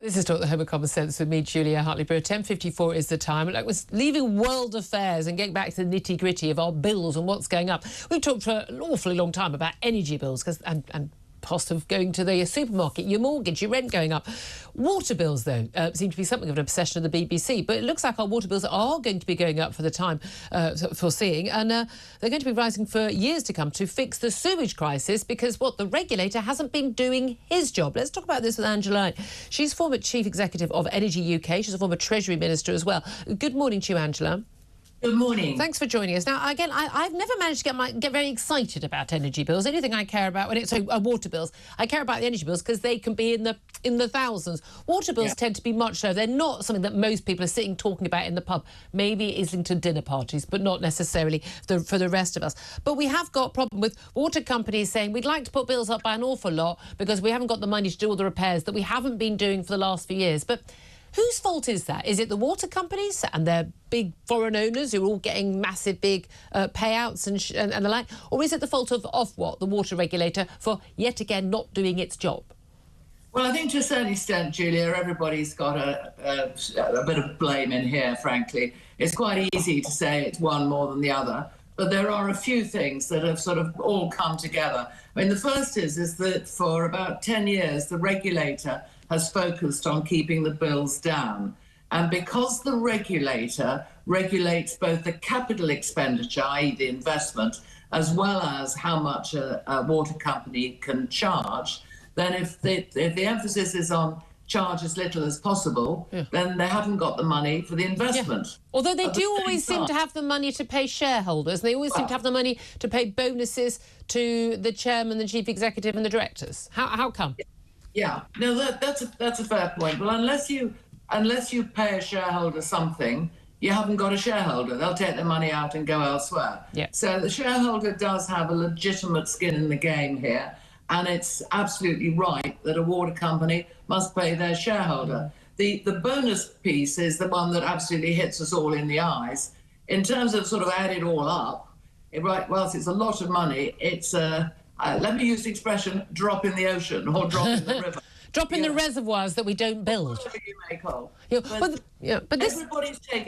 This is Talk the Home of Common Sense with me, Julia Hartley-Brewer. 10:54 is the time. Like, we're leaving world affairs and getting back to the nitty-gritty of our bills and what's going up. We've talked for an awfully long time about energy bills and cost of going to the supermarket, your mortgage, your rent going up. Water bills, though, seem to be something of an obsession of the BBC. But it looks like our water bills are going to be going up for the time foreseeing. And they're going to be rising for years to come to fix the sewage crisis because, the regulator hasn't been doing his job. Let's talk about this with Angela. She's former Chief Executive of Energy UK. She's a former Treasury Minister as well. Good morning to you, Angela. Good morning. Thanks for joining us. Now, again, I've never managed to get very excited about energy bills. Anything I care about when it's water bills, I care about the energy bills because they can be in the thousands. Water bills tend to be much lower. They're not something that most people are sitting talking about in the pub. Maybe Islington dinner parties, but not necessarily for the rest of us. But we have got a problem with water companies saying we'd like to put bills up by an awful lot because we haven't got the money to do all the repairs that we haven't been doing for the last few years. But whose fault is that? Is it the water companies and their big foreign owners who are all getting massive big payouts and the like? Or is it the fault of Ofwat, the water regulator, for yet again not doing its job? Well, I think to a certain extent, Julia, everybody's got a bit of blame in here, frankly. It's quite easy to say it's one more than the other, but there are a few things that have sort of all come together. I mean, the first is that for about 10 years, the regulator has focused on keeping the bills down. And because the regulator regulates both the capital expenditure, i.e. the investment, as well as how much a water company can charge, then if the emphasis is on charge as little as possible, then they haven't got the money for the investment. Yeah. Although they do always seem to have the money to pay shareholders. They always seem to have the money to pay bonuses to the chairman, the chief executive and the directors. How come? Yeah, no, that's a fair point. Well, unless you pay a shareholder something, you haven't got a shareholder. They'll take their money out and go elsewhere. Yeah. So the shareholder does have a legitimate skin in the game here, and it's absolutely right that a water company must pay their shareholder. The bonus piece is the one that absolutely hits us all in the eyes. In terms of sort of add it all up, whilst it's a lot of money, it's let me use the expression, drop in the ocean or drop in the river. Drop in the reservoirs that we don't build. Whatever you may call. But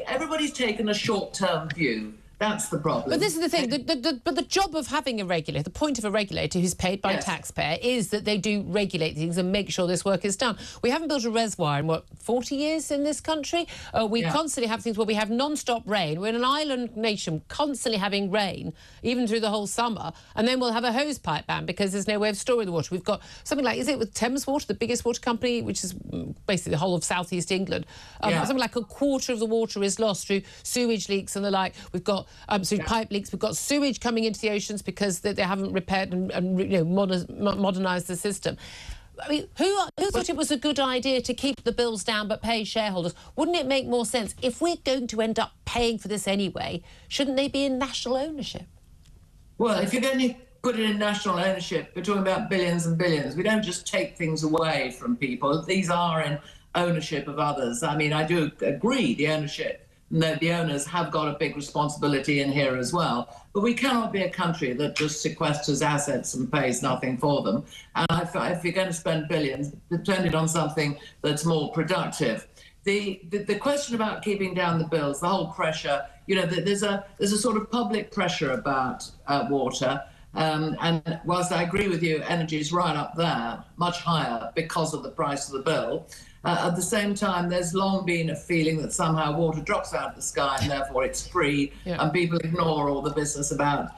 everybody's taken a short-term view. That's the problem. But this is the thing. But the job of having a regulator, the point of a regulator who's paid by taxpayer, is that they do regulate things and make sure this work is done. We haven't built a reservoir in, 40 years in this country? We constantly have things where we have non-stop rain. We're in an island nation constantly having rain, even through the whole summer. And then we'll have a hose pipe ban because there's no way of storing the water. We've got something like, is it with Thames Water, the biggest water company, which is basically the whole of South East England? Something like a quarter of the water is lost through sewage leaks and the like. We've got through pipe leaks. We've got sewage coming into the oceans because they haven't repaired and modernised the system. I mean, who thought it was a good idea to keep the bills down but pay shareholders? Wouldn't it make more sense, if we're going to end up paying for this anyway, shouldn't they be in national ownership? Well, if you're going to put it in national ownership, we're talking about billions and billions. We don't just take things away from people. These are in ownership of others. I mean, I do agree the ownership. The owners have got a big responsibility in here as well. But we cannot be a country that just sequesters assets and pays nothing for them. And if you're going to spend billions, spend it on something that's more productive. The question about keeping down the bills, the whole pressure, there's a sort of public pressure about water. And whilst I agree with you, energy is right up there, much higher because of the price of the bill. At the same time, there's long been a feeling that somehow water drops out of the sky and therefore it's free, and people ignore all the business about,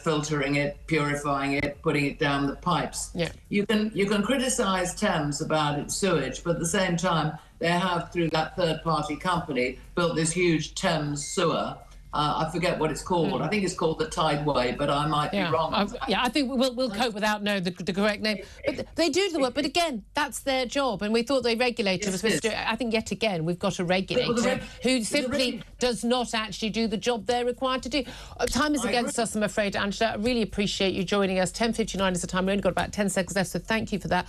filtering it, purifying it, putting it down the pipes. Yeah. You can criticise Thames about its sewage, but at the same time, they have, through that third-party company, built this huge Thames sewer. I forget what it's called. I think it's called the Tideway, but I might be wrong. I think we'll cope without knowing the correct name. But they do the work. But again, that's their job. And we thought the regulator was supposed to do it. I think yet again we've got a regulator who simply does not actually do the job they're required to do. Time is against us, I'm afraid, Angela. I really appreciate you joining us. 10:59 is the time. We've only got about 10 seconds left, so thank you for that.